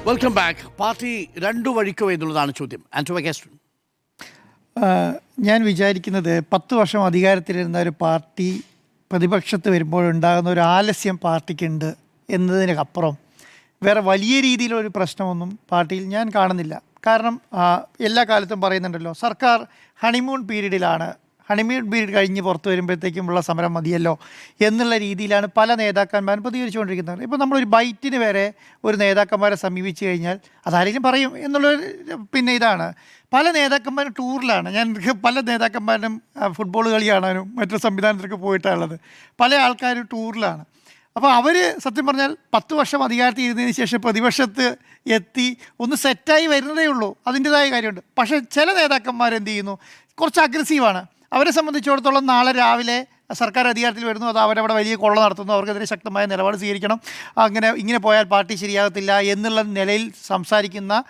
Welcome back. Party രണ്ടു വഴിക്കോ എന്നുള്ളതാണ് ചോദ്യം. ആന്റോ ഗസ്റ്റൺ, ഞാൻ വിചാരിക്കുന്നത് 10 വർഷം അധികാരത്തിലിരുന്ന ഒരു പാർട്ടി പ്രതിപക്ഷത്ത് വരുമ്പോഴുണ്ടാകുന്ന ഒരു ആലസ്യം പാർട്ടിക്കുണ്ട് എന്നതിനപ്പുറം വേറെ വലിയ രീതിയിലൊരു പ്രശ്നമൊന്നും പാർട്ടിയിൽ ഞാൻ കാണുന്നില്ല. കാരണം എല്ലാ കാലത്തും പറയുന്നുണ്ടല്ലോ, സർക്കാർ ഹണിമൂൺ പീരീഡിലാണ്, ഹണിമൂൺ പീരീഡ് കഴിഞ്ഞ് പുറത്ത് വരുമ്പോഴത്തേക്കുമുള്ള സമരം മതിയല്ലോ എന്നുള്ള രീതിയിലാണ് പല നേതാക്കന്മാരും പ്രതികരിച്ചുകൊണ്ടിരിക്കുന്നത്. ഇപ്പോൾ നമ്മളൊരു ബൈറ്റിന് വരെ ഒരു നേതാക്കന്മാരെ സമീപിച്ചു കഴിഞ്ഞാൽ അതാരെങ്കിലും പറയും എന്നുള്ളൊരു ഇതാണ്. പല നേതാക്കന്മാരും ടൂറിലാണ്. ഞാൻ പല നേതാക്കന്മാരും ഫുട്ബോൾ കളി കാണാനും മറ്റു സംവിധാനത്തിലൊക്കെ പോയിട്ടുള്ളത്. പല ആൾക്കാരും ടൂറിലാണ്. അപ്പോൾ അവർ സത്യം പറഞ്ഞാൽ 10 വർഷം അധികാരത്തിൽ ഇരുന്നതിന് ശേഷം പ്രതിപക്ഷത്ത് എത്തി ഒന്ന് സെറ്റായി വരുന്നതേ ഉള്ളൂ. അതിൻ്റെതായ കാര്യമുണ്ട്. പക്ഷേ ചില നേതാക്കന്മാർ എന്ത് ചെയ്യുന്നു, കുറച്ച് അഗ്രസീവാണ്. അവരെ സംബന്ധിച്ചിടത്തോളം നാളെ രാവിലെ സർക്കാർ അധികാരത്തിൽ വരുന്നു, അത് അവരവിടെ വലിയ കൊള്ള നടത്തുന്നു, അവർക്കെതിരെ ശക്തമായ നിലപാട് സ്വീകരിക്കണം, ഇങ്ങനെ പോയാൽ പാർട്ടി ശരിയാകത്തില്ല എന്നുള്ള നിലയിൽ സംസാരിക്കുന്ന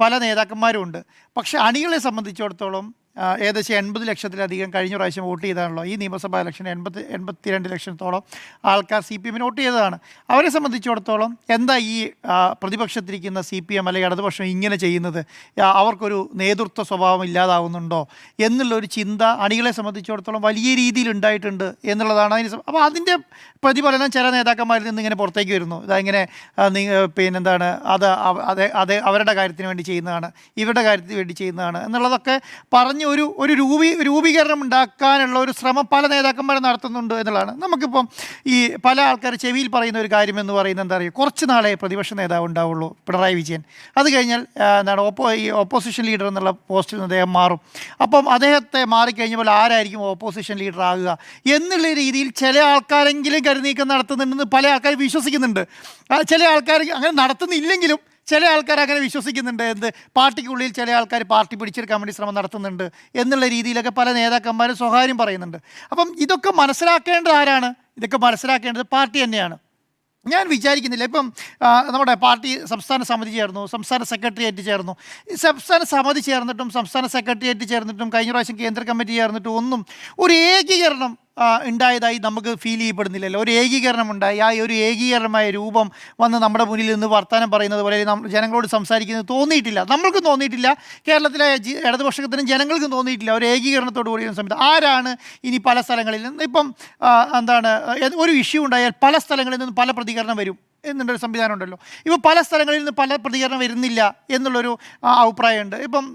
പല നേതാക്കന്മാരുമുണ്ട്. പക്ഷേ അണികളെ സംബന്ധിച്ചിടത്തോളം ഏകദേശം 80 ലക്ഷത്തിലധികം കഴിഞ്ഞ പ്രാവശ്യം വോട്ട് ചെയ്താണല്ലോ. ഈ നിയമസഭാ ഇലക്ഷൻ 82 ലക്ഷത്തോളം ആൾക്കാർ CPM വോട്ട് ചെയ്തതാണ്. അവരെ സംബന്ധിച്ചിടത്തോളം എന്താ ഈ പ്രതിപക്ഷത്തിരിക്കുന്ന CPM അല്ലെങ്കിൽ ഇടതുപക്ഷം ഇങ്ങനെ ചെയ്യുന്നത്, അവർക്കൊരു നേതൃത്വ സ്വഭാവം ഇല്ലാതാവുന്നുണ്ടോ എന്നുള്ളൊരു ചിന്ത അണികളെ സംബന്ധിച്ചിടത്തോളം വലിയ രീതിയിൽ ഉണ്ടായിട്ടുണ്ട് എന്നുള്ളതാണ് അതിന്. അപ്പോൾ അതിൻ്റെ പ്രതിഫലനം ചില നേതാക്കന്മാരിൽ നിന്ന് ഇങ്ങനെ പുറത്തേക്ക് വരുന്നു. ഇതങ്ങനെ അത് അവരുടെ കാര്യത്തിന് വേണ്ടി ചെയ്യുന്നതാണ്, ഇവരുടെ കാര്യത്തിന് വേണ്ടി ചെയ്യുന്നതാണ് എന്നുള്ളതൊക്കെ പറഞ്ഞ് ഒരു രൂപീകരണം ഉണ്ടാക്കാനുള്ള ഒരു ശ്രമം പല നേതാക്കന്മാരും നടത്തുന്നുണ്ട് എന്നുള്ളതാണ്. നമുക്കിപ്പം ഈ പല ആൾക്കാർ ചെവിയിൽ പറയുന്ന ഒരു കാര്യം എന്ന് പറയുന്നത് എന്താ പറയുക, കുറച്ച് നാളെ പ്രതിപക്ഷ നേതാവ് ഉണ്ടാവുള്ളൂ പിണറായി വിജയൻ, അത് കഴിഞ്ഞാൽ ഓപ്പോസിഷൻ ലീഡർ എന്നുള്ള പോസ്റ്റിൽ നിന്ന് അദ്ദേഹം മാറും. അപ്പം അദ്ദേഹത്തെ മാറിക്കഴിഞ്ഞപ്പോൾ ആരായിരിക്കും ഓപ്പോസിഷൻ ലീഡർ ആകുക എന്നുള്ള രീതിയിൽ ചില ആൾക്കാരെങ്കിലും കരുനീക്കം നടത്തുന്നുണ്ടെന്ന് പല ആൾക്കാർ വിശ്വസിക്കുന്നുണ്ട്. ചില ആൾക്കാർ അങ്ങനെ നടത്തുന്നില്ലെങ്കിലും ചില ആൾക്കാർ അങ്ങനെ വിശ്വസിക്കുന്നുണ്ട്. പാർട്ടിക്കുള്ളിൽ ചില ആൾക്കാർ പാർട്ടി പിടിച്ചെടുക്കാൻ വേണ്ടി ശ്രമം നടത്തുന്നുണ്ട് എന്നുള്ള രീതിയിലൊക്കെ പല നേതാക്കന്മാരും സ്വകാര്യം പറയുന്നുണ്ട്. അപ്പം ഇതൊക്കെ മനസ്സിലാക്കേണ്ടത് ആരാണ്? ഇതൊക്കെ മനസ്സിലാക്കേണ്ടത് പാർട്ടി തന്നെയാണ്. ഞാൻ വിചാരിക്കുന്നില്ല, ഇപ്പം നമ്മുടെ പാർട്ടി സംസ്ഥാന സമിതി ചേർന്നു, സംസ്ഥാന സെക്രട്ടേറിയറ്റ് ചേർന്നു. ഈ സംസ്ഥാന സമിതി ചേർന്നിട്ടും സംസ്ഥാന സെക്രട്ടേറിയറ്റ് ചേർന്നിട്ടും കഴിഞ്ഞ പ്രാവശ്യം കേന്ദ്ര കമ്മിറ്റി ചേർന്നിട്ടും ഒന്നും ഒരു ഏകീകരണം ഉണ്ടായതായി നമുക്ക് ഫീൽ ചെയ്യപ്പെടുന്നില്ലല്ലോ. ഒരു ഏകീകരണം ഉണ്ടായി, ആ ഒരു ഏകീകരണമായ രൂപം വന്ന് നമ്മുടെ മുന്നിൽ നിന്ന് വർത്തമാനം പറയുന്നത് പോലെ ജനങ്ങളോട് സംസാരിക്കുന്നത് തോന്നിയിട്ടില്ല. നമ്മൾക്കും തോന്നിയിട്ടില്ല, കേരളത്തിലെ ഇടതുപക്ഷത്തിനും ജനങ്ങൾക്കും തോന്നിയിട്ടില്ല ഒരു ഏകീകരണത്തോട് കൂടിയ സമയത്ത്. ആരാണ് ഇനി പല സ്ഥലങ്ങളിൽ നിന്ന് ഇപ്പം ഒരു ഇഷ്യൂ ഉണ്ടായാൽ പല സ്ഥലങ്ങളിൽ നിന്ന് പല പ്രതികരണം വരും എന്നുള്ളൊരു സംവിധാനം ഉണ്ടല്ലോ. ഇപ്പോൾ പല സ്ഥലങ്ങളിൽ നിന്ന് പല പ്രതികരണം വരുന്നില്ല എന്നുള്ളൊരു അഭിപ്രായമുണ്ട്. ഇപ്പം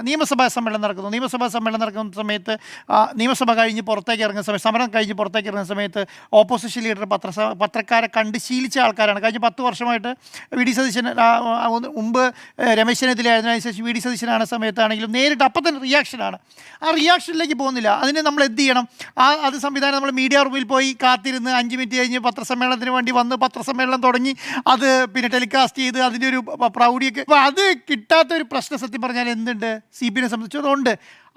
നിയമസഭാ സമ്മേളനം നടക്കുന്ന സമയത്ത് നിയമസഭ കഴിഞ്ഞ് പുറത്തേക്ക് ഇറങ്ങുന്ന സമയത്ത്, സമരം കഴിഞ്ഞ് പുറത്തേക്ക് ഇറങ്ങുന്ന സമയത്ത് ഓപ്പോസിഷൻ ലീഡർ പത്രക്കാരെ കണ്ട് ശീലിച്ച ആൾക്കാരാണ്. കഴിഞ്ഞ 10 വർഷമായിട്ട് വി ഡി സതീശൻ, മുമ്പ് രമേശ് ചെന്നിത്തലയായിരുന്നു, അതിനുശേഷം വി ഡി സതീശനാണ് സമയത്താണെങ്കിലും നേരിട്ട് അപ്പം തന്നെ റിയാക്ഷനാണ്. ആ റിയാക്ഷനിലേക്ക് പോകുന്നില്ല. അതിന് നമ്മൾ എന്ത് ചെയ്യണം? അത് സംവിധാനം നമ്മൾ മീഡിയ റൂമിൽ പോയി കാത്തിരുന്ന് 5 മിനിറ്റ് കഴിഞ്ഞ് പത്രസമ്മേളനത്തിന് വേണ്ടി വന്ന് പത്രസമ്മേളനം തുടങ്ങി അത് ടെലികാസ്റ്റ് ചെയ്ത് അതിൻ്റെ ഒരു പ്രൗഢിയൊക്കെ, അപ്പോൾ അത് കിട്ടാത്തൊരു പ്രശ്നം സത്യം പറഞ്ഞാൽ എന്തുണ്ട് CPM സംബന്ധിച്ചതുകൊണ്ട്.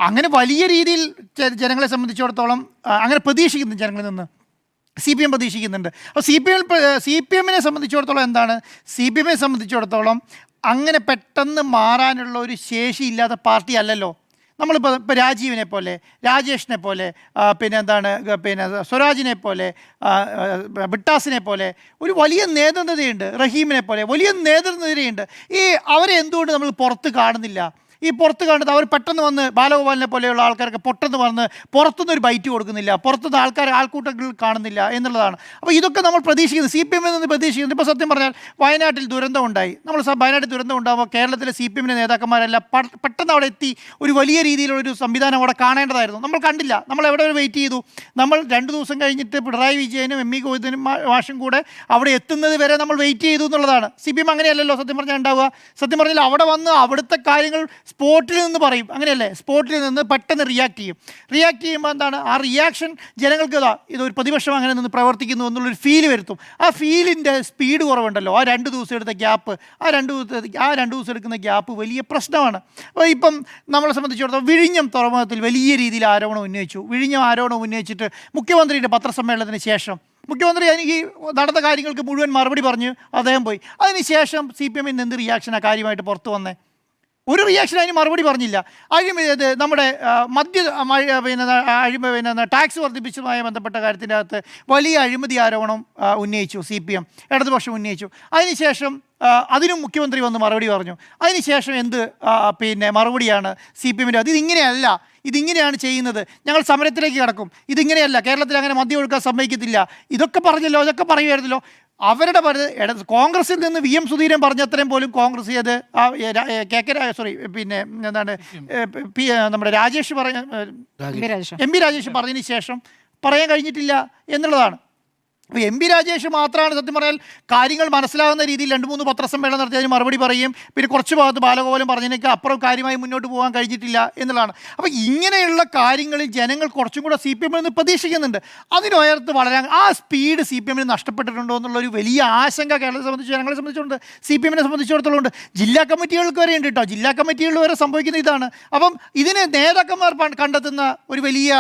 അങ്ങനെ വലിയ രീതിയിൽ ജനങ്ങളെ സംബന്ധിച്ചിടത്തോളം അങ്ങനെ പ്രതീക്ഷിക്കുന്നു, ജനങ്ങളിൽ നിന്ന് CPM പ്രതീക്ഷിക്കുന്നുണ്ട്. അപ്പോൾ CPM സംബന്ധിച്ചിടത്തോളം എന്താണ്, CPM സംബന്ധിച്ചിടത്തോളം അങ്ങനെ പെട്ടെന്ന് മാറാനുള്ള ഒരു ശേഷി ഇല്ലാത്ത പാർട്ടി അല്ലല്ലോ. നമ്മളിപ്പോൾ രാജീവിനെ പോലെ, രാജേഷിനെ പോലെ, സ്വരാജിനെ പോലെ, ബിട്ടാസിനെ പോലെ ഒരു വലിയ നേതൃനിരയുണ്ട്, റഹീമിനെ പോലെ വലിയ നേതൃനിരയുണ്ട്. അവരെ എന്തുകൊണ്ട് നമ്മൾ പുറത്ത് കാണുന്നില്ല? ഈ പുറത്ത് കാണുന്നത് അവർ പെട്ടെന്ന് വന്ന് ബാലഗോപാലിനെ പോലെയുള്ള ആൾക്കാർക്ക് പെട്ടെന്ന് വന്ന് പുറത്തുനിന്ന് ഒരു ബൈറ്റ് കൊടുക്കുന്നില്ല, പുറത്തുനിന്ന് ആൾക്കൂട്ടങ്ങൾ കാണുന്നില്ല എന്നുള്ളതാണ്. അപ്പോൾ ഇതൊക്കെ നമ്മൾ പ്രതീക്ഷിക്കുന്നത്, CPM നിന്ന് പ്രതീക്ഷിക്കുന്നത്. ഇപ്പോൾ സത്യം പറഞ്ഞാൽ വയനാട്ടിൽ ദുരന്തം ഉണ്ടായി. വയനാട്ടിൽ ദുരന്തം ഉണ്ടാകുമ്പോൾ കേരളത്തിലെ CPM നേതാക്കന്മാരെല്ലാം പെട്ടെന്ന് അവിടെ എത്തി ഒരു വലിയ രീതിയിലുള്ളൊരു സംവിധാനം അവിടെ കാണേണ്ടതായിരുന്നു. നമ്മൾ കണ്ടില്ല. നമ്മൾ എവിടെ വരെ വെയിറ്റ് ചെയ്തു? നമ്മൾ 2 ദിവസം കഴിഞ്ഞിട്ട് പിണറായി വിജയനും ME ഗോവിന്ദനും മാഷും കൂടെ അവിടെ എത്തുന്നത് വരെ നമ്മൾ വെയിറ്റ് ചെയ്തു എന്നുള്ളതാണ്. CPM അങ്ങനെയല്ലല്ലോ സത്യം പറഞ്ഞാൽ ഉണ്ടാവുക. സത്യം പറഞ്ഞാൽ അവിടെ വന്ന് അവിടുത്തെ കാര്യങ്ങൾ സ്പോട്ടിൽ നിന്ന് പറയും, അങ്ങനെയല്ലേ? സ്പോട്ടിൽ നിന്ന് പെട്ടെന്ന് റിയാക്ട് ചെയ്യുമ്പോൾ എന്താണ് ആ റിയാക്ഷൻ ജനങ്ങൾക്ക് ഇതൊരു പ്രതിപക്ഷം അങ്ങനെ നിന്ന് പ്രവർത്തിക്കുന്നു എന്നുള്ളൊരു ഫീല് വരുത്തും. ആ ഫീലിൻ്റെ സ്പീഡ് കുറവുണ്ടല്ലോ. ആ 2 ദിവസം എടുത്ത ഗ്യാപ്പ്, ആ 2 ദിവസം എടുക്കുന്ന ഗ്യാപ്പ് വലിയ പ്രശ്നമാണ്. അപ്പോൾ ഇപ്പം നമ്മളെ സംബന്ധിച്ചിടത്തോളം വിഴിഞ്ഞം തുറമുഖത്തിൽ വലിയ രീതിയിൽ ആരോപണം ഉന്നയിച്ചിട്ട് മുഖ്യമന്ത്രിയുടെ പത്രസമ്മേളനത്തിന് ശേഷം മുഖ്യമന്ത്രി എനിക്ക് നടന്ന കാര്യങ്ങൾക്ക് മുഴുവൻ മറുപടി പറഞ്ഞ് അദ്ദേഹം പോയി. അതിനുശേഷം CPM എന്ത് റിയാക്ഷനാണ് കാര്യമായിട്ട് പുറത്തു വന്നേ? ഒരു റിയാക്ഷൻ അതിന് മറുപടി പറഞ്ഞില്ല. ഇത് നമ്മുടെ ടാക്സ് വർദ്ധിപ്പിച്ചതുമായി ബന്ധപ്പെട്ട കാര്യത്തിൻ്റെ അകത്ത് വലിയ അഴിമതി ആരോപണം ഉന്നയിച്ചു CPM, ഇടതുപക്ഷം ഉന്നയിച്ചു. അതിനുശേഷം അതിനും മുഖ്യമന്ത്രി വന്ന് മറുപടി പറഞ്ഞു. അതിനുശേഷം മറുപടിയാണ് CPMൻ്റെ? ഇതിങ്ങനെയാണ് ചെയ്യുന്നത്, ഞങ്ങൾ സമരത്തിലേക്ക് കടക്കും, ഇതിങ്ങനെയല്ല, കേരളത്തിൽ അങ്ങനെ മദ്യം ഒഴുക്കാൻ സമ്മതിക്കത്തില്ല, ഇതൊക്കെ പറഞ്ഞല്ലോ, ഇതൊക്കെ പറയുമായിരുന്നല്ലോ. അവരുടെ കോൺഗ്രസിൽ നിന്ന് VM സുധീരൻ പറഞ്ഞത്രയും പോലും കോൺഗ്രസ് അത് നമ്മുടെ MP രാജേഷ് പറഞ്ഞതിന് ശേഷം പറയാൻ കഴിഞ്ഞിട്ടില്ല എന്നുള്ളതാണ്. അപ്പോൾ MP രാജേഷ് മാത്രമാണ് സത്യം പറഞ്ഞാൽ കാര്യങ്ങൾ മനസ്സിലാകുന്ന രീതിയിൽ 2-3 പത്രസമ്മേളനം നടത്തി അതിന് മറുപടി പറയും. പിന്നെ കുറച്ച് ഭാഗത്ത് ബാലഗോപാലൻ പറഞ്ഞതിനൊക്കെ അപ്പുറം കാര്യമായി മുന്നോട്ട് പോകാൻ കഴിഞ്ഞിട്ടില്ല എന്നുള്ളതാണ്. അപ്പോൾ ഇങ്ങനെയുള്ള കാര്യങ്ങളിൽ ജനങ്ങൾ കുറച്ചും കൂടെ CPM നിന്ന് പ്രതീക്ഷിക്കുന്നുണ്ട്. അതിനുയർത്ത് വളരാൻ ആ സ്പീഡ് CPM നഷ്ടപ്പെട്ടിട്ടുണ്ടോ എന്നുള്ളൊരു വലിയ ആശങ്ക കേരളത്തെ സംബന്ധിച്ച്, ജനങ്ങളെ സംബന്ധിച്ചുകൊണ്ട്, CPM സംബന്ധിച്ചിടത്തോളം ഉണ്ട്. ജില്ലാ കമ്മിറ്റികൾക്ക് വരെ ഉണ്ട് കേട്ടോ. ജില്ലാ കമ്മിറ്റികളിൽ വരെ സംഭവിക്കുന്ന ഇതാണ്. അപ്പം ഇതിന് നേതാക്കന്മാർ കണ്ടെത്തുന്ന ഒരു വലിയ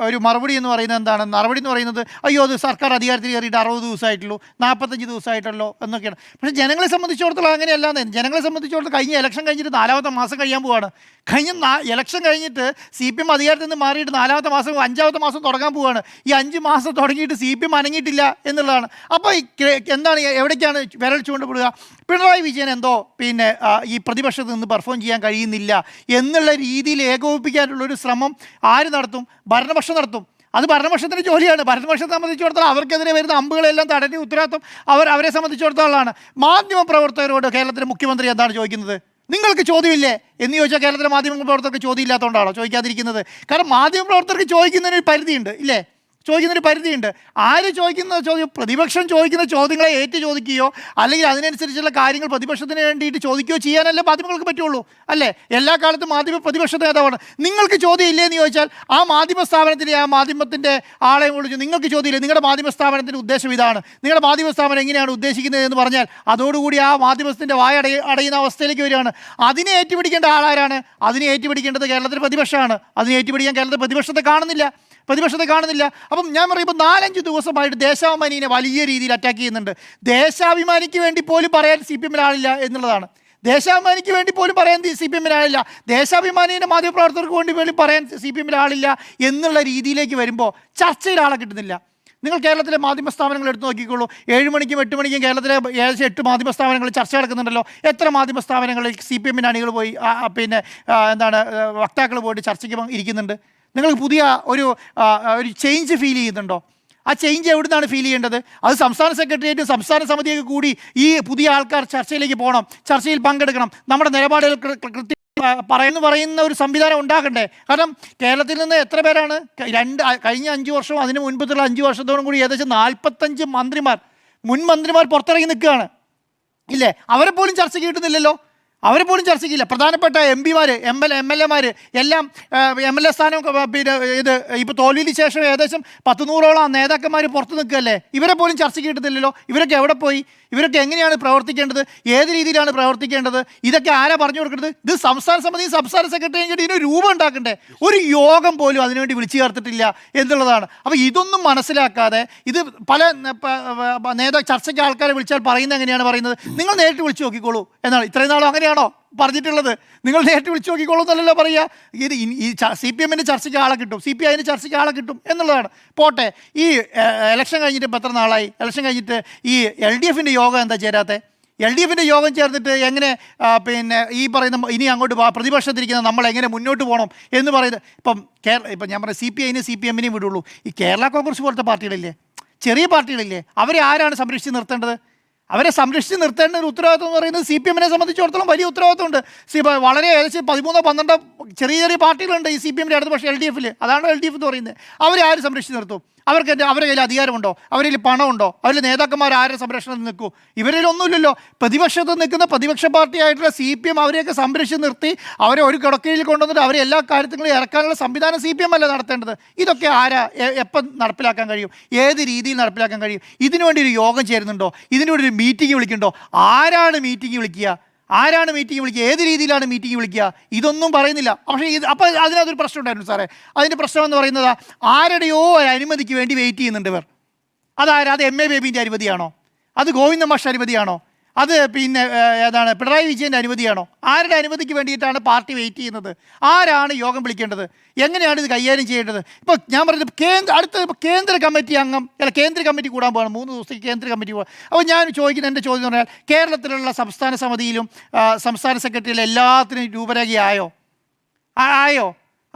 ഒരു മറുപടി എന്ന് പറയുന്നത് അയ്യോ അത് സർക്കാർ അധികാരത്തിൽ കയറിയിട്ട് 60 ദിവസമായിട്ടുള്ളൂ, 45 ദിവസമായിട്ടുള്ളൂ എന്നൊക്കെയാണ്. പക്ഷേ ജനങ്ങളെ സംബന്ധിച്ചിടത്തോളം അങ്ങനെയല്ലാന്ന്. ജനങ്ങളെ സംബന്ധിച്ചിടത്തോളം കഴിഞ്ഞ ഇലക്ഷൻ കഴിഞ്ഞിട്ട് 4ാമത്തെ മാസം കഴിയാൻ പോവുകയാണ്. ഇലക്ഷൻ കഴിഞ്ഞിട്ട് CPM അധികാരത്തിൽ നിന്ന് മാറിയിട്ട് 4ാമത്തെ മാസം 5ാമത്തെ മാസം തുടങ്ങാൻ പോവുകയാണ്. ഈ 5 മാസം തുടങ്ങിയിട്ട് CPM അനങ്ങിയിട്ടില്ല എന്നുള്ളതാണ്. അപ്പോൾ എവിടേക്കാണ് വിരൽ ചൂണ്ടപ്പെടുക? പിണറായി വിജയൻ ഈ പ്രതിപക്ഷത്ത് നിന്ന് പെർഫോം ചെയ്യാൻ കഴിയുന്നില്ല എന്നുള്ള രീതിയിൽ ഏകോപിപ്പിക്കാനുള്ളൊരു ശ്രമം ആര് നടത്തും? ഭരണപക്ഷം നടത്തും. അത് ഭരണപക്ഷത്തിൻ്റെ ജോലിയാണ്. ഭരണപക്ഷത്തെ സംബന്ധിച്ചിടത്തോളം അവർക്കെതിരെ വരുന്ന അമ്പുകളെല്ലാം തടഞ്ഞ ഉത്തരവാദിത്വം അവരെ സംബന്ധിച്ചിടത്തോളമാണ്. മാധ്യമപ്രവർത്തകരോട് കേരളത്തിലെ മുഖ്യമന്ത്രി എന്താണ് ചോദിക്കുന്നത്? നിങ്ങൾക്ക് ചോദ്യമില്ലേ എന്ന് ചോദിച്ചാൽ കേരളത്തിലെ മാധ്യമപ്രവർത്തകർക്ക് ചോദ്യം ഇല്ലാത്തതുകൊണ്ടാണോ ചോദിക്കാതിരിക്കുന്നത്? കാരണം മാധ്യമപ്രവർത്തകർക്ക് ചോദിക്കുന്നതിനൊരു പരിധിയുണ്ട്, ഇല്ലേ? ചോദിക്കുന്നൊരു പരിധിയുണ്ട്. ആര് ചോദിക്കുന്ന ചോദ്യം? പ്രതിപക്ഷം ചോദിക്കുന്ന ചോദ്യങ്ങളെ ഏറ്റു ചോദിക്കുകയോ അല്ലെങ്കിൽ അതിനനുസരിച്ചുള്ള കാര്യങ്ങൾ പ്രതിപക്ഷത്തിന് വേണ്ടിയിട്ട് ചോദിക്കുകയോ ചെയ്യാനല്ലേ മാധ്യമങ്ങൾക്ക് പറ്റുള്ളൂ, അല്ലേ? എല്ലാ കാലത്തും പ്രതിപക്ഷ നേതാവാണ്. നിങ്ങൾക്ക് ചോദ്യം ഇല്ലേന്ന് ചോദിച്ചാൽ ആ മാധ്യമത്തിൻ്റെ ആളെ വിളിച്ചു, നിങ്ങൾക്ക് ചോദ്യമില്ല, നിങ്ങളുടെ മാധ്യമ സ്ഥാപനത്തിൻ്റെ ഉദ്ദേശം ഇതാണ്, നിങ്ങളുടെ മാധ്യമ സ്ഥാപനം എങ്ങനെയാണ് ഉദ്ദേശിക്കുന്നത് എന്ന് പറഞ്ഞാൽ അതോടുകൂടി ആ മാധ്യമത്തിൻ്റെ അടയുന്ന അവസ്ഥയിലേക്ക് വരികയാണ്. അതിനെ ഏറ്റുപിടിക്കേണ്ട ആളാരാണ്? അതിനെ ഏറ്റുപിടിക്കേണ്ടത് കേരളത്തിലെ പ്രതിപക്ഷമാണ്. അതിനെ ഏറ്റുപിടിക്കാൻ കേരളത്തിലെ പ്രതിപക്ഷത്തെ കാണുന്നില്ല. അപ്പം ഞാൻ പറയുമ്പോൾ 4-5 ദിവസമായിട്ട് ദേശാഭിമാനിയെ വലിയ രീതിയിൽ അറ്റാക്ക് ചെയ്യുന്നുണ്ട്. ദേശാഭിമാനിക്ക് വേണ്ടി പോലും പറയാൻ CPM ആളില്ല എന്നുള്ളതാണ്. ദേശാഭിമാനിക്ക് വേണ്ടി പോലും പറയാൻ CPM ആളില്ല. ദേശാഭിമാനിയുടെ മാധ്യമപ്രവർത്തകർക്ക് വേണ്ടി പറയാൻ CPM ആളില്ല എന്നുള്ള രീതിയിലേക്ക് വരുമ്പോൾ ചർച്ചയിൽ ആളെ കിട്ടുന്നില്ല. നിങ്ങൾ കേരളത്തിലെ മാധ്യമ സ്ഥാപനങ്ങൾ എടുത്ത് നോക്കിക്കോളൂ. 7 മണിക്കും 8 മണിക്കും കേരളത്തിലെ ഏകദേശം 8 മാധ്യമ സ്ഥാപനങ്ങൾ ചർച്ച നടക്കുന്നുണ്ടല്ലോ. എത്ര മാധ്യമ സ്ഥാപനങ്ങളിൽ CPM അണികൾ പോയി വക്താക്കൾ പോയിട്ട് ചർച്ചയ്ക്ക് ഇരിക്കുന്നുണ്ട്? നിങ്ങൾക്ക് പുതിയ ഒരു ചേഞ്ച് ഫീൽ ചെയ്യുന്നുണ്ടോ? ആ ചേഞ്ച് എവിടെ നിന്നാണ് ഫീൽ ചെയ്യേണ്ടത്? അത് സംസ്ഥാന സെക്രട്ടേറിയറ്റും സംസ്ഥാന സമിതിയൊക്കെ കൂടി ഈ പുതിയ ആൾക്കാർ ചർച്ചയിലേക്ക് പോകണം, ചർച്ചയിൽ പങ്കെടുക്കണം, നമ്മുടെ നിലപാടുകൾ കൃത്യം പറയുന്ന ഒരു സംവിധാനം ഉണ്ടാക്കണ്ടേ? കാരണം കേരളത്തിൽ നിന്ന് എത്ര പേരാണ് കഴിഞ്ഞ 5 വർഷവും അതിന് മുൻപത്തുള്ള 5 വർഷത്തോടും കൂടി ഏകദേശം 45 മുൻ മന്ത്രിമാർ പുറത്തിറങ്ങി നിൽക്കുകയാണ്, ഇല്ലേ? അവരെ പോലും ചർച്ചയ്ക്ക് കിട്ടുന്നില്ലല്ലോ. പ്രധാനപ്പെട്ട MP-മാർ, MLA-മാർ എല്ലാം MLA സ്ഥാനം ഇപ്പോൾ തോൽവിക്ക് ശേഷം ഏകദേശം 100-100ഓളം നേതാക്കന്മാർ പുറത്ത് നിൽക്കുകയല്ലേ. ഇവരെ പോലും ചർച്ചയ്ക്ക് കിട്ടുന്നില്ലല്ലോ. ഇവരൊക്കെ എവിടെ പോയി? ഇവരൊക്കെ എങ്ങനെയാണ് പ്രവർത്തിക്കേണ്ടത്? ഏത് രീതിയിലാണ് പ്രവർത്തിക്കേണ്ടത്? ഇതൊക്കെ ആരാ പറഞ്ഞു കൊടുക്കേണ്ടത്? ഇത് സംസ്ഥാന സമിതി, സംസ്ഥാന സെക്രട്ടറിയും കൂടി ഇതിന് രൂപം ഉണ്ടാക്കണ്ടേ? ഒരു യോഗം പോലും അതിനുവേണ്ടി വിളിച്ചു ചേർത്തിട്ടില്ല എന്നുള്ളതാണ്. അപ്പോൾ ഇതൊന്നും മനസ്സിലാക്കാതെ ഇത് പല ചർച്ചയ്ക്ക് ആൾക്കാരെ വിളിച്ചാൽ പറയുന്നത് എങ്ങനെയാണ് പറയുന്നത്? നിങ്ങൾ നേരിട്ട് വിളിച്ചു നോക്കിക്കോളൂ എന്നാണ്. ഇത്രയും നാളും അങ്ങനെയാണോ പറഞ്ഞിട്ടുള്ളത്? നിങ്ങൾ നേരിട്ട് വിളിച്ചു നോക്കിക്കോളൂ എന്നല്ലല്ലോ പറയുക. ഈ CPM-ൻ്റെ ചർച്ചയ്ക്ക് ആളെ കിട്ടും, CPI-ൻ്റെ ചർച്ചയ്ക്ക് ആളെ കിട്ടും എന്നുള്ളതാണ്. പോട്ടെ, ഈ ഇലക്ഷൻ കഴിഞ്ഞിട്ട് ഇപ്പോൾ എത്ര നാളായി? ഇലക്ഷൻ കഴിഞ്ഞിട്ട് ഈ LDF-ൻ്റെ യോഗം എന്താ ചേരാത്തെ? LDF-ൻ്റെ യോഗം ചേർന്നിട്ട് എങ്ങനെ ഈ പറയുന്ന ഇനി അങ്ങോട്ട് പ്രതിപക്ഷത്തിരിക്കുന്ന നമ്മൾ എങ്ങനെ മുന്നോട്ട് പോകണം എന്ന് പറയുന്നത്? ഇപ്പം ഞാൻ പറയാം, CPI-നെ CPM-നെയും വിടുള്ളൂ. ഈ കേരള കോൺഗ്രസ് പോലത്തെ പാർട്ടികളില്ലേ, ചെറിയ പാർട്ടികളില്ലേ, അവരെ ആരാണ് സംരക്ഷിച്ച് നിർത്തേണ്ടത്? അവരെ സംരക്ഷിച്ച് നിർത്തേണ്ട ഒരു ഉത്തരവാദിത്വം എന്ന് പറയുന്നത് CPM-നെ സംബന്ധിച്ചിടത്തോളം വലിയ ഉത്തരവാദിത്വമുണ്ട്. വളരെ ഏകദേശം 13-12 ചെറിയ പാർട്ടികളുണ്ട് ഈ CPM-ൻ്റെ അടുത്ത്. പക്ഷേ LDF-ൽ അതാണ് LDF എന്ന് പറയുന്നത്. അവരെ ആര് സംരക്ഷിച്ച് നിർത്തും? അവരുടെ കയ്യിൽ അധികാരമുണ്ടോ? അവരുടെ കയ്യിൽ പണമുണ്ടോ? അവരുടെ നേതാക്കന്മാർ ആരുടെ സംരക്ഷണത്തിൽ നിൽക്കൂ? ഇവരിൽ ഒന്നുമില്ലല്ലോ. പ്രതിപക്ഷത്ത് നിൽക്കുന്ന പ്രതിപക്ഷ പാർട്ടിയായിട്ടുള്ള CPM അവരെയൊക്കെ സംരക്ഷിച്ച് നിർത്തി അവരെ ഒരു കിടക്കയിൽ കൊണ്ടുവന്നിട്ട് അവരെ എല്ലാ കാര്യത്തിലും ഇറക്കാനുള്ള സംവിധാനം CPM അല്ല നടത്തേണ്ടത്. ഇതൊക്കെ എപ്പം നടപ്പിലാക്കാൻ കഴിയും? ഏത് രീതിയിൽ നടപ്പിലാക്കാൻ കഴിയും? ഇതിനുവേണ്ടി ഒരു യോഗം ചേരുന്നുണ്ടോ? ഇതിനുവേണ്ടി ഒരു മീറ്റിംഗ് വിളിക്കുന്നുണ്ടോ? ആരാണ് മീറ്റിംഗ് വിളിക്കുക? ഏത് രീതിയിലാണ് മീറ്റിംഗ് വിളിക്കുക? ഇതൊന്നും പറയുന്നില്ല. പക്ഷേ അപ്പോൾ അതിനകത്തൊരു പ്രശ്നം ഉണ്ടായിരുന്നു സാറേ. അതിൻ്റെ പ്രശ്നം എന്ന് പറയുന്നത് ആരുടെയോ ഒരു അനുമതിക്ക് വേണ്ടി വെയിറ്റ് ചെയ്യുന്നുണ്ട് ഇവർ. അത് MA ബേബിൻ്റെ അനുമതിയാണോ? അത് ഗോവിന്ദ മാഷ് അനുമതിയാണോ? അത് പിന്നെ ഏതാണ് പിണറായി വിജയൻ്റെ അനുമതിയാണോ? ആരുടെ അനുമതിക്ക് വേണ്ടിയിട്ടാണ് പാർട്ടി വെയിറ്റ് ചെയ്യുന്നത്? ആരാണ് യോഗം വിളിക്കേണ്ടത്? എങ്ങനെയാണ് ഇത് കൈകാര്യം ചെയ്യേണ്ടത്? ഇപ്പോൾ ഞാൻ പറഞ്ഞത് അടുത്ത കേന്ദ്ര കമ്മിറ്റി അംഗം കേന്ദ്ര കമ്മിറ്റി കൂടാൻ പോകണം, 3 ദിവസത്തേക്ക് കേന്ദ്ര കമ്മിറ്റി പോകാം. അപ്പോൾ ഞാൻ ചോദിക്കുന്ന എൻ്റെ ചോദ്യം എന്ന് പറഞ്ഞാൽ കേരളത്തിലുള്ള സംസ്ഥാന സമിതിയിലും സംസ്ഥാന സെക്രട്ടറിയിലും എല്ലാത്തിനും രൂപരേഖയായോ?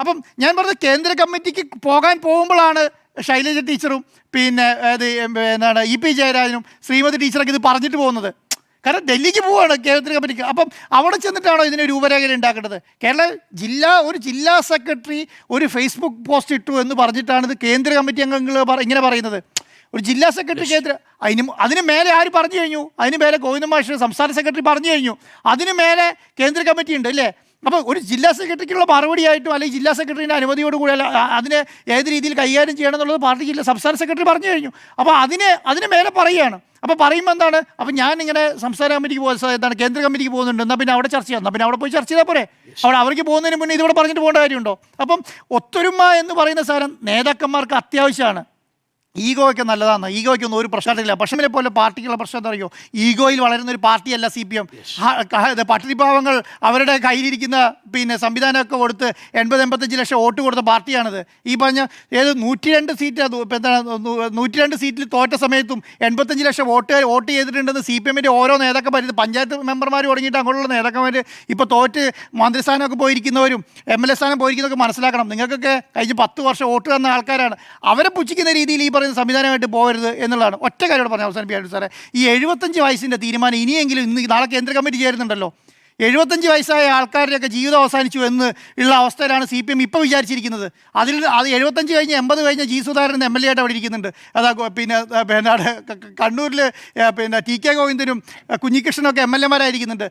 അപ്പം ഞാൻ പറഞ്ഞത് കേന്ദ്ര കമ്മിറ്റിക്ക് പോകാൻ പോകുമ്പോഴാണ് ശൈലജ ടീച്ചറും പിന്നെ എന്താണ് ഇ പി ജയരാജനും ശ്രീമതി ടീച്ചറൊക്കെ ഇത് പറഞ്ഞിട്ട് പോകുന്നത്. കാരണം ഡൽഹിക്ക് പോവുകയാണ് കേന്ദ്ര കമ്മിറ്റിക്ക്. അപ്പം അവിടെ ചെന്നിട്ടാണോ ഇതിന് രൂപരേഖ ഉണ്ടാക്കേണ്ടത്? ഒരു ജില്ലാ സെക്രട്ടറി ഒരു ഫേസ്ബുക്ക് പോസ്റ്റ് ഇട്ടു എന്ന് പറഞ്ഞിട്ടാണ് ഇത് കേന്ദ്ര കമ്മിറ്റി അംഗങ്ങൾ ഇങ്ങനെ പറയുന്നത്. ഒരു ജില്ലാ സെക്രട്ടറി അതിന് മേലെ ആര് പറഞ്ഞു കഴിഞ്ഞു? അതിന് മേലെ ഗോവിന്ദ മാഷ് സംസ്ഥാന സെക്രട്ടറി പറഞ്ഞു കഴിഞ്ഞു. അതിന് മേലെ കേന്ദ്ര കമ്മിറ്റി ഉണ്ട് അല്ലേ? അപ്പോൾ ഒരു ജില്ലാ സെക്രട്ടറിക്കുള്ള മറുപടിയായിട്ടും അല്ലെങ്കിൽ ജില്ലാ സെക്രട്ടറിൻ്റെ അനുമതിയോടുകൂടി അതിനെ ഏത് രീതിയിൽ കൈകാര്യം ചെയ്യണം എന്നുള്ളത് സംസ്ഥാന സെക്രട്ടറി പറഞ്ഞു കഴിഞ്ഞു. അപ്പോൾ അതിന് മേലെ പറയുകയാണ്. അപ്പോൾ പറയുമ്പോൾ എന്താണ്? അപ്പം ഞാനിങ്ങനെ സംസ്ഥാന കമ്മിറ്റിക്ക് എന്താണ് കേന്ദ്ര കമ്മിറ്റിക്ക് പോകുന്നുണ്ട്, എന്നാൽ പിന്നെ അവിടെ ചർച്ച ചെയ്യാം, എന്നാൽ പിന്നെ അവിടെ പോയി ചർച്ച ചെയ്താൽ പോരെ? അവർക്ക് പോകുന്നതിന് മുന്നേ ഇതിവിടെ പറഞ്ഞിട്ട് പോകേണ്ട കാര്യമുണ്ടോ? അപ്പം ഒത്തൊരുമ എന്ന് പറയുന്ന സാധനം നേതാക്കന്മാർക്ക് അത്യാവശ്യമാണ്. ഈഗോയ്ക്ക് നല്ലതാണ്, ഈഗോയ്ക്കൊന്നും ഒരു പ്രശ്നമില്ല. പക്ഷേ പോലെ പാർട്ടിക്കുള്ള പ്രശ്നം എന്താ അറിയോ? ഈഗോയിൽ വളരുന്ന ഒരു പാർട്ടിയല്ല CPM. പട്ടിണിപ്പാവങ്ങൾ അവരുടെ കയ്യിലിരിക്കുന്ന പിന്നെ സംവിധാനമൊക്കെ കൊടുത്ത് 80-85 ലക്ഷം വോട്ട് കൊടുത്ത പാർട്ടിയാണിത്. ഈ പറഞ്ഞ 102 സീറ്റ് എന്താണ് 102 സീറ്റിൽ തോറ്റ സമയത്തും 85 ലക്ഷം വോട്ട് ചെയ്തിട്ടുണ്ടെന്ന് CPMൻ്റെ ഓരോ നേതാക്കന്മാർ, പഞ്ചായത്ത് മെമ്പർമാർ തുടങ്ങിയിട്ട് അങ്ങോട്ടുള്ള നേതാക്കന്മാർ ഇപ്പോൾ തോറ്റ് മന്ത്രിസ്ഥാനമൊക്കെ പോയിരിക്കുന്നവരും MLA സ്ഥാനം പോയിരിക്കുന്നതൊക്കെ മനസ്സിലാക്കണം. നിങ്ങൾക്കൊക്കെ കഴിഞ്ഞ 10 വർഷം വോട്ട് തന്ന ആൾക്കാരാണ്. അവരെ പുച്ഛിക്കുന്ന രീതിയിൽ ഈ പറയുന്ന സംവിധാനമായിട്ട് പോകരുത് എന്നുള്ളതാണ്. ഒറ്റ കാര്യത്തോട് പറഞ്ഞ് അവസാനിപ്പിക്കാൻ സാറേ, ഈ 75 വയസ്സിൻ്റെ തീരുമാനം ഇനിയെങ്കിലും നാളെ കേന്ദ്ര കമ്മിറ്റി ചേരുന്നുണ്ടല്ലോ, 75 വയസ്സായ ആൾക്കാരുടെയൊക്കെ ജീവിതം അവസാനിച്ചു എന്ന് ഉള്ള അവസ്ഥയിലാണ് CPM ഇപ്പോൾ വിചാരിച്ചിരിക്കുന്നത്. അത് 75 കഴിഞ്ഞ് 80 കഴിഞ്ഞ ജി സുധാകരൻ MLA ആയിട്ട് അവിടെ ഇരിക്കുന്നുണ്ട്. പിന്നെ കണ്ണൂരിൽ പിന്നെ TK ഗോവിന്ദനും കുഞ്ഞികൃഷ്ണനൊക്കെ MLA മാരായിരിക്കുന്നുണ്ട്.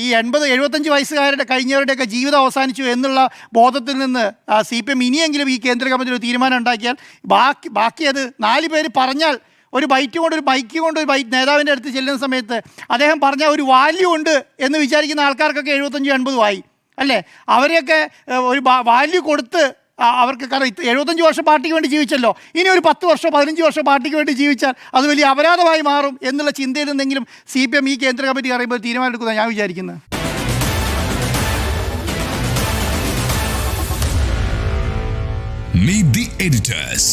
ഈ 75 വയസ്സുകാരുടെ കഴിഞ്ഞവരുടെയൊക്കെ ജീവിതം അവസാനിച്ചു എന്നുള്ള ബോധത്തിൽ നിന്ന് CPM ഇനിയെങ്കിലും ഈ കേന്ദ്ര കമ്മിറ്റി ഒരു തീരുമാനം ഉണ്ടാക്കിയാൽ ബാക്കി അത് 4 പേര് പറഞ്ഞാൽ ഒരു ബൈക്ക് കൊണ്ട് ഒരു നേതാവിൻ്റെ അടുത്ത് ചെല്ലുന്ന സമയത്ത് അദ്ദേഹം പറഞ്ഞാൽ ഒരു വാല്യൂ ഉണ്ട് എന്ന് വിചാരിക്കുന്ന ആൾക്കാർക്കൊക്കെ 75-80 ആയി അല്ലേ? അവരെയൊക്കെ ഒരു വാല്യൂ കൊടുത്ത് അവർക്ക്, കാരണം 75 വർഷം പാർട്ടിക്ക് വേണ്ടി ജീവിച്ചല്ലോ, ഇനി ഒരു 10 വർഷം 15 വർഷം പാർട്ടിക്ക് വേണ്ടി ജീവിച്ചാൽ അത് വലിയ അപരാധമായി മാറും എന്നുള്ള ചിന്തയിൽ നിന്നെങ്കിലും CPM ഈ കേന്ദ്ര കമ്മിറ്റി അറിയുമ്പോൾ തീരുമാനം എടുക്കുന്നതാണ് ഞാൻ വിചാരിക്കുന്നത്. Meet the editors.